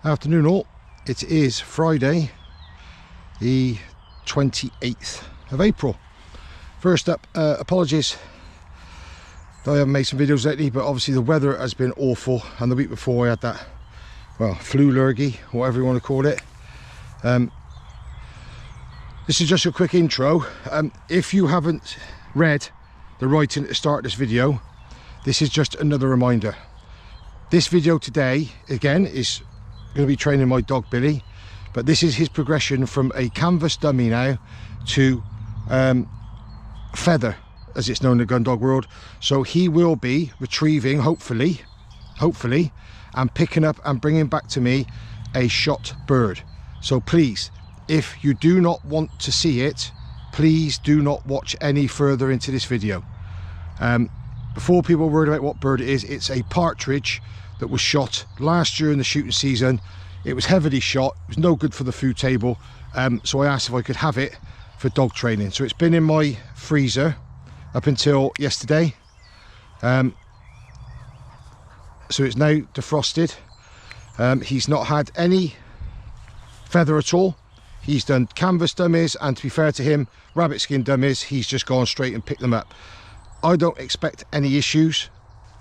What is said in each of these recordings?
Afternoon all, it is Friday the 28th of April. First up, apologies that I haven't made some videos lately, but obviously the weather has been awful, and the week before I had that, well, flu lurgy, whatever you want to call it. This is just a quick intro. If you haven't read the writing at the start of this video, this is just another reminder. This video today, again, is going to be training my dog Billy, but this is his progression from a canvas dummy now to feather, as it's known in the gun dog world. So he will be retrieving, hopefully, and picking up and bringing back to me a shot bird. So please, if you do not want to see it, please do not watch any further into this video. Before people worry about what bird it is, it's a partridge that was shot last year in the shooting season. It was heavily shot, it was no good for the food table, so I asked if I could have it for dog training. So it's been in my freezer up until yesterday, so it's now defrosted. He's not had any feather at all. He's done canvas dummies, and to be fair to him, rabbit skin dummies, he's just gone straight and picked them up. I don't expect any issues,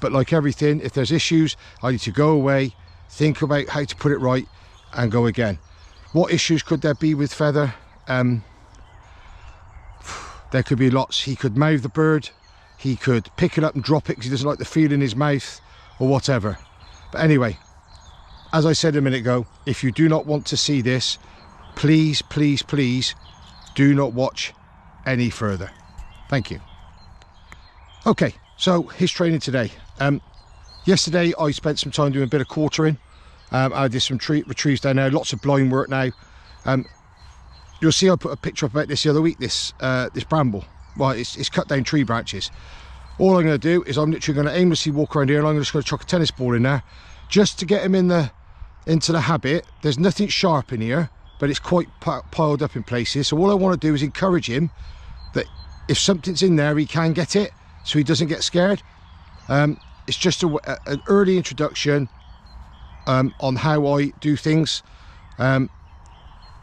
but like everything, if there's issues, I need to go away, think about how to put it right, and go again. What issues could there be with feather? There could be lots. He could mouth the bird, he could pick it up and drop it because he doesn't like the feel in his mouth, or whatever. But anyway, as I said a minute ago, if you do not want to see this, please, please, please do not watch any further. Thank you. Okay, so his training today. Yesterday I spent some time doing a bit of quartering. I did some retrieves down there, lots of blind work now. You'll see I put a picture up about this the other week, this bramble. Well, it's cut down tree branches. All I'm going to do is I'm literally going to aimlessly walk around here, and I'm just going to chuck a tennis ball in there just to get him into the habit. There's nothing sharp in here, but it's quite piled up in places. So all I want to do is encourage him that if something's in there, he can get it, so he doesn't get scared. It's just an early introduction on how I do things.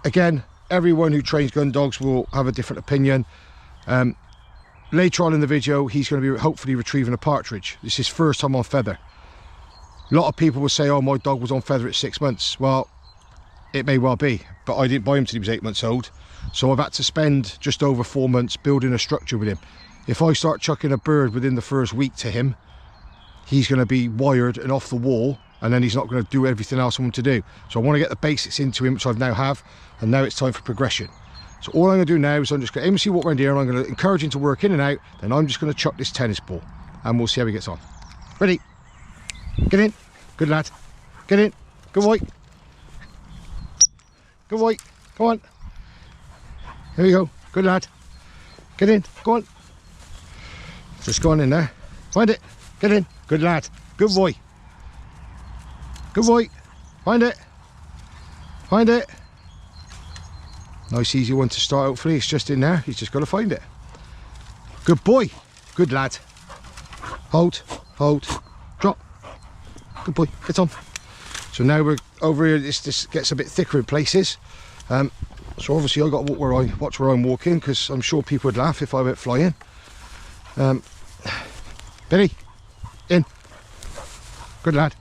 Again, everyone who trains gun dogs will have a different opinion. Later on in the video, he's going to be hopefully retrieving a partridge. This is his first time on feather. A lot of people will say, oh, my dog was on feather at 6 months. Well, it may well be, but I didn't buy him till he was 8 months old. So I've had to spend just over 4 months building a structure with him. If I start chucking a bird within the first week to him, he's going to be wired and off the wall, and then he's not going to do everything else I want him to do. So I want to get the basics into him, which I've now have, and now it's time for progression. So all I'm going to do now is I'm just going to aimlessly walk around here, and I'm going to encourage him to work in and out. Then I'm just going to chuck this tennis ball, and we'll see how he gets on. Ready? Get in. Good lad. Get in. Good boy. Good boy. Come on. Here we go. Good lad. Get in. Go on. Just go on in there. Find it. Get in. Good lad. Good boy. Good boy. Find it. Find it. Nice easy one to start, hopefully. It's just in there. He's just got to find it. Good boy. Good lad. Hold. Hold. Drop. Good boy. Get on. So now we're over here. This gets a bit thicker in places. So obviously I've got to watch where I'm walking, because I'm sure people would laugh if I went flying. Billy, in. Good lad.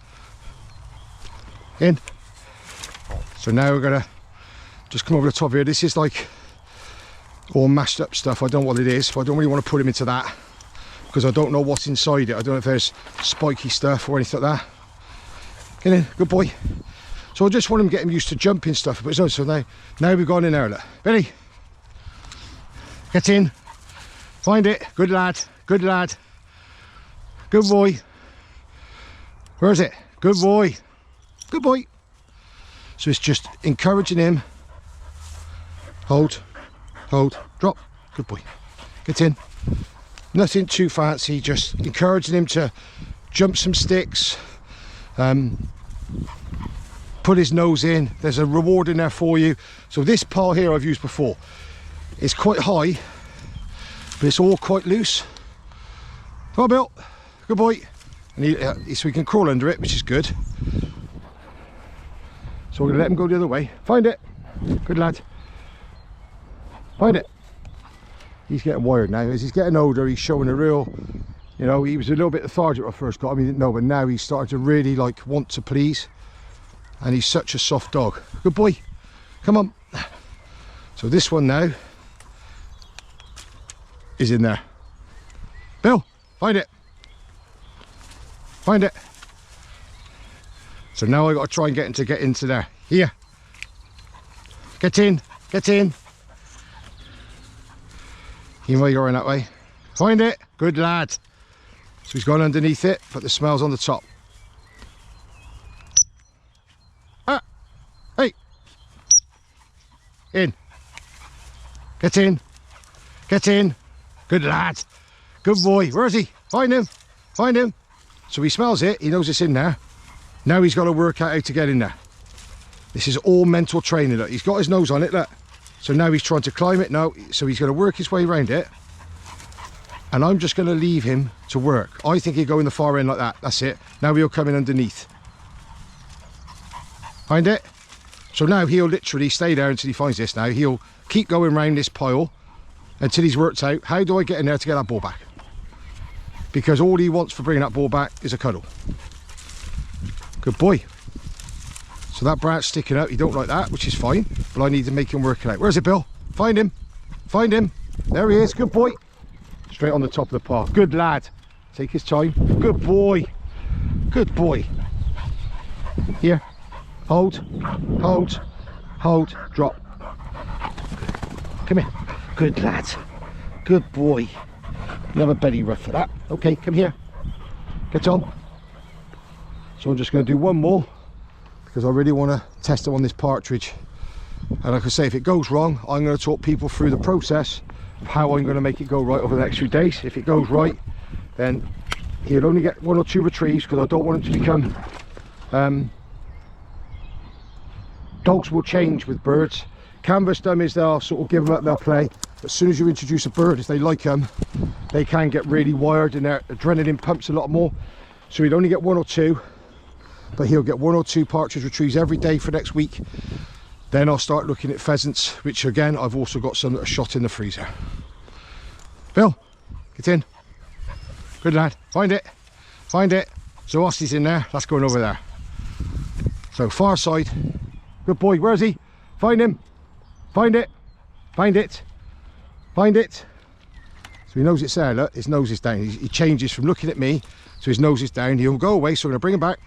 In. So now we're gonna just come over the top here. This is like all mashed up stuff. I don't know what it is, so I don't really want to put him into that, because I don't know what's inside it. I don't know if there's spiky stuff or anything like that. Get in, good boy. So I just want him to get him used to jumping stuff. But so now we've gone in there. Look. Billy, get in. Find it. Good lad. Good lad. Good boy. Where is it? Good boy. Good boy. So it's just encouraging him. Hold. Hold. Drop. Good boy. Get in. Nothing too fancy. Just encouraging him to jump some sticks. Put his nose in. There's a reward in there for you. So this pile here I've used before. It's quite high, but it's all quite loose. Come on, Bill. Good boy. And so we can crawl under it, which is good. So we're going to let him go the other way. Find it. Good lad. Find it. He's getting wired now. As he's getting older, he's showing a real, you know, he was a little bit lethargic when I first got him, he didn't know, but now he's starting to really like want to please. And he's such a soft dog. Good boy. Come on. So this one now is in there. Bill, find it. Find it. So now I got to try and get him to get into there. Here. Get in. Get in. You might go around that way. Find it. Good lad. So he's gone underneath it, but the smell's on the top. Ah. Hey. In. Get in. Get in. Good lad. Good boy. Where is he? Find him. Find him. So he smells it. He knows it's in there. Now he's got to work out how to get in there. This is all mental training. Look, he's got his nose on it. Look. So now he's trying to climb it now. So he's going to work his way around it. And I'm just going to leave him to work. I think he'll go in the far end like that. That's it. Now he'll come in underneath. Find it? So now he'll literally stay there until he finds this now. He'll keep going around this pile until he's worked out, how do I get in there to get that ball back? Because all he wants for bringing that ball back is a cuddle. Good boy. So that branch sticking out, he don't like that, which is fine, but I need to make him work it out. Where's it, Bill? Find him. Find him. There he is. Good boy. Straight on the top of the path. Good lad. Take his time. Good boy. Good boy. Here. Hold. Hold. Hold. Drop. Come here. Good lad. Good boy. You have a belly rub for that. Okay, come here. Get on. So I'm just going to do one more because I really want to test him on this partridge. And like I say, if it goes wrong, I'm going to talk people through the process of how I'm going to make it go right over the next few days. If it goes right, then he'll only get 1 or 2 retrieves because I don't want him to become... dogs will change with birds. Canvas dummies, they'll sort of give them up, they'll play. As soon as you introduce a bird, if they like them, they can get really wired and their adrenaline pumps a lot more. So he'd only get 1 or 2, but he'll get 1 or 2 partridge retrieves every day for next week. Then I'll start looking at pheasants, which again, I've also got some that are shot in the freezer. Bill, get in. Good lad. Find it. Find it. So Osty's in there. That's going over there. So far side. Good boy. Where is he? Find him. Find it. Find it. Find it. So he knows it's there. Look, his nose is down. He changes from looking at me to his nose is down. He'll go away, so I'm going to bring him back.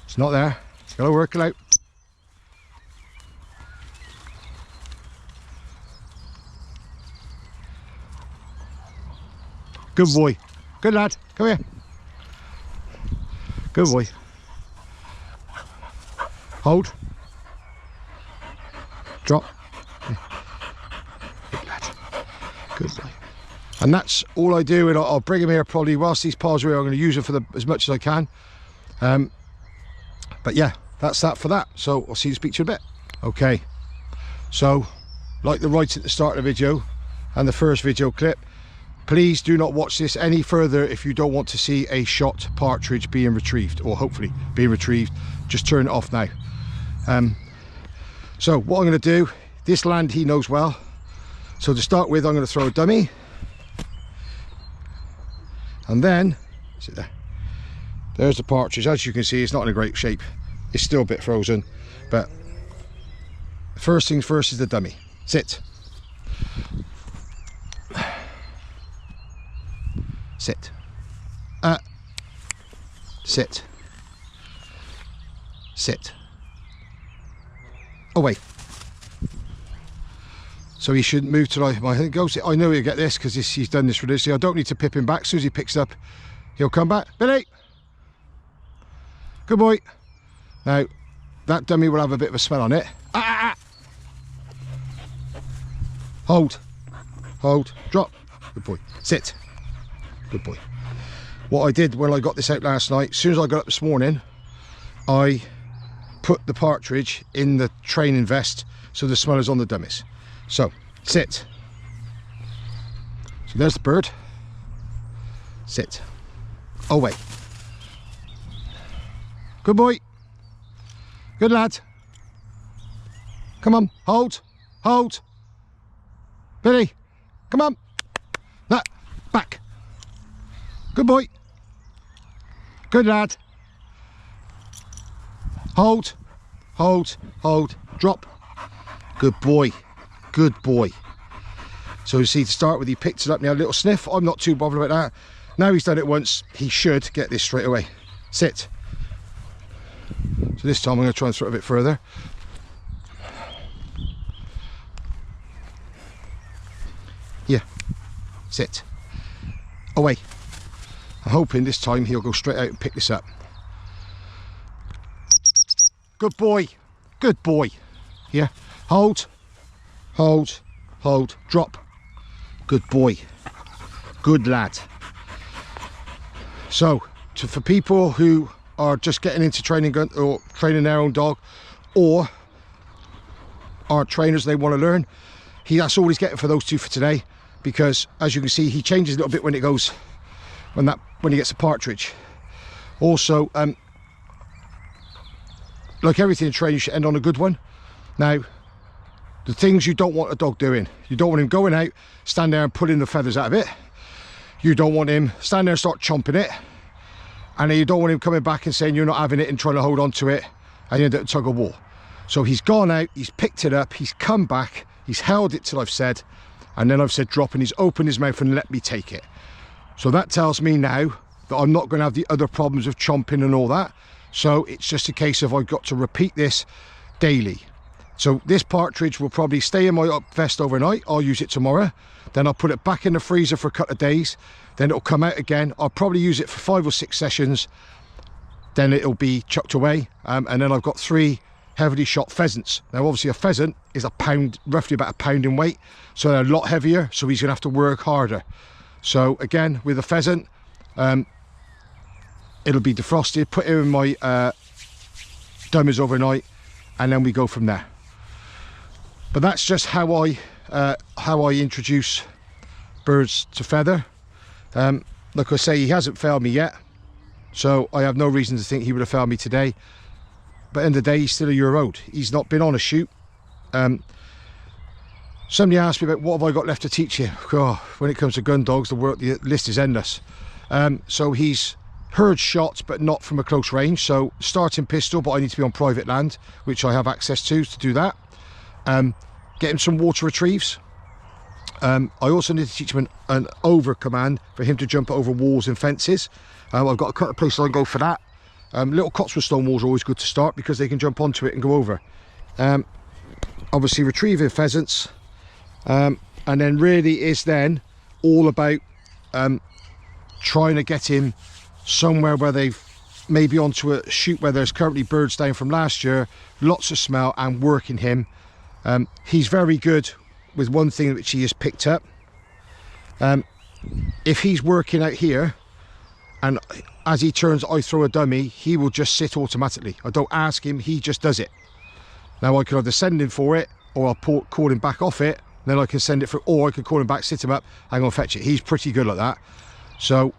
It's not there. It's got to work it out. Good boy. Good lad. Come here. Good boy. Hold. Drop. Good lad. Good boy. And that's all I do, and I'll bring him here probably whilst these paws are here. I'm going to use them for as much as I can. But yeah, that's that for that. So I'll see you, speak to you in a bit. Okay. So, like the rights at the start of the video and the first video clip, please do not watch this any further if you don't want to see a shot partridge being retrieved, or hopefully being retrieved. Just turn it off now. So what I'm going to do, this land he knows well. So to start with, I'm going to throw a dummy. And then, is it there? There's the partridge. As you can see, it's not in a great shape. It's still a bit frozen. But first things first is the dummy. Sit. Sit. Sit. Sit. Away. So he shouldn't move till I think goes. I know he'll get this because he's done this religiously. I don't need to pip him back. As soon as he picks it up, he'll come back. Billy! Good boy. Now, that dummy will have a bit of a smell on it. Hold. Hold. Drop. Good boy. Sit. Good boy. What I did when I got this out last night, as soon as I got up this morning, I put the partridge in the training vest so the smell is on the dummies. So, sit. So there's the bird. Sit. Away. Good boy. Good lad. Come on, hold, hold. Billy, come on. That, back. Good boy. Good lad. Hold, hold, hold, drop. Good boy, good boy. So you see, to start with, he picked it up now, a little sniff. I'm not too bothered about that. Now he's done it once, he should get this straight away. Sit. So this time I'm going to try and throw it a bit further. Yeah, sit. Away. I'm hoping this time he'll go straight out and pick this up. Good boy, good boy. Yeah, hold, hold, hold, drop. Good boy, good lad. So, for people who are just getting into training or training their own dog, or are trainers, they want to learn, that's all he's getting for those two for today. Because as you can see, he changes a little bit when it goes, when he gets a partridge. Also, like everything in training, you should end on a good one. Now, the things you don't want a dog doing: you don't want him going out, stand there and pulling the feathers out of it. You don't want him stand there and start chomping it. And then you don't want him coming back and saying you're not having it and trying to hold on to it, and you end up tug of war. So he's gone out, he's picked it up, he's come back, he's held it till I've said, and then I've said drop, and he's opened his mouth and let me take it. So that tells me now that I'm not going to have the other problems of chomping and all that. So it's just a case of I've got to repeat this daily. So this partridge will probably stay in my vest overnight. I'll use it tomorrow. Then I'll put it back in the freezer for a couple of days. Then it'll come out again. I'll probably use it for 5 or 6 sessions. Then it'll be chucked away. And then I've got 3 heavily shot pheasants. Now obviously a pheasant is a pound, roughly about a pound in weight. So they're a lot heavier. So he's going to have to work harder. So again, with a pheasant, it'll be defrosted, put it in my dummies overnight, and then we go from there. But that's just how I introduce birds to feather. Like I say, he hasn't failed me yet, so I have no reason to think he would have failed me today. But at the end of the day, he's still a year old. He's not been on a shoot. Somebody asked me about what have I got left to teach you. Oh, when it comes to gun dogs, the list is endless. So he's heard shots, but not from a close range. So starting pistol, but I need to be on private land, which I have access to do that. Get him some water retrieves. I also need to teach him an over command for him to jump over walls and fences. I've got a couple of places I can go for that. Little Cotswold stone walls are always good to start because they can jump onto it and go over. Obviously retrieving pheasants, and then really is then all about trying to get him somewhere where they've maybe onto a shoot where there's currently birds down from last year, lots of smell, and working him. He's very good with one thing which he has picked up. If he's working out here and as he turns I throw a dummy, he will just sit automatically. I don't ask him, he just does it. Now I can either send him for it, or I'll call him back off it, then I can send it for, or I can call him back, sit him up, and go fetch it. He's pretty good like that. So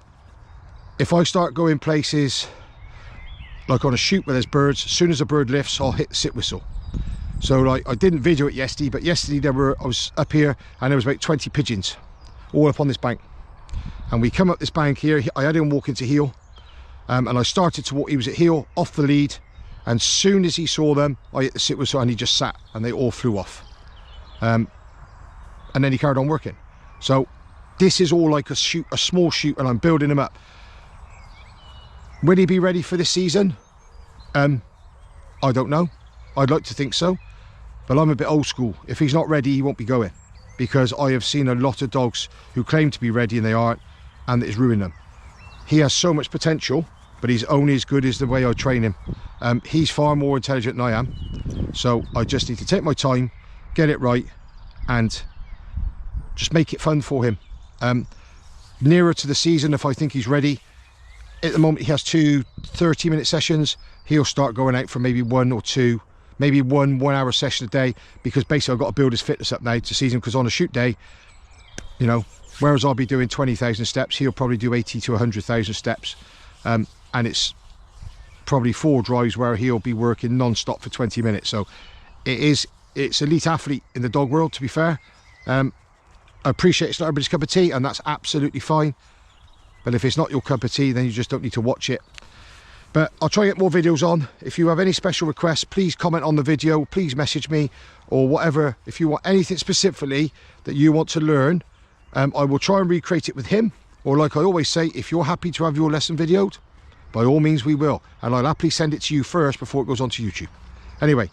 if I start going places like on a shoot where there's birds, as soon as a bird lifts, I'll hit the sit whistle. So like, I didn't video it yesterday, but yesterday I was up here and there was about 20 pigeons all up on this bank. And we come up this bank here, I had him walk into heel, and I started to walk, he was at heel, off the lead, and soon as he saw them, I hit the sit whistle and he just sat and they all flew off. And then he carried on working. So this is all like a small shoot, and I'm building him up. Will he be ready for this season? I don't know. I'd like to think so, but I'm a bit old school. If he's not ready, he won't be going, because I have seen a lot of dogs who claim to be ready and they aren't, and it's ruining them. He has so much potential, but he's only as good as the way I train him. He's far more intelligent than I am, so I just need to take my time, get it right, and just make it fun for him. Nearer to the season, if I think he's ready, at the moment he has 2 30-minute sessions, he'll start going out for maybe 1 or 2, maybe 1 1-hour session a day, because basically I've got to build his fitness up now to season, because on a shoot day, you know, whereas I'll be doing 20,000 steps, he'll probably do 80 to 100,000 steps, and it's probably 4 drives where he'll be working non-stop for 20 minutes. So it's elite athlete in the dog world, to be fair. I appreciate it's not everybody's cup of tea, and that's absolutely fine. But if it's not your cup of tea, then you just don't need to watch it. But I'll try and get more videos on. If you have any special requests, please comment on the video, please message me, or whatever. If you want anything specifically that you want to learn, I will try and recreate it with him. Or like I always say, if you're happy to have your lesson videoed, by all means we will. And I'll happily send it to you first before it goes onto YouTube. Anyway,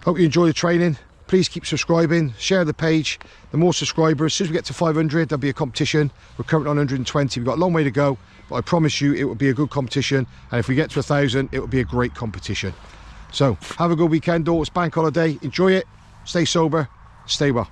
hope you enjoy the training. Please keep subscribing, share the page. The more subscribers, as soon as we get to 500, there'll be a competition. We're currently on 120. We've got a long way to go, but I promise you it will be a good competition. And if we get to 1,000, it will be a great competition. So have a good weekend, all. It's bank holiday. Enjoy it. Stay sober. Stay well.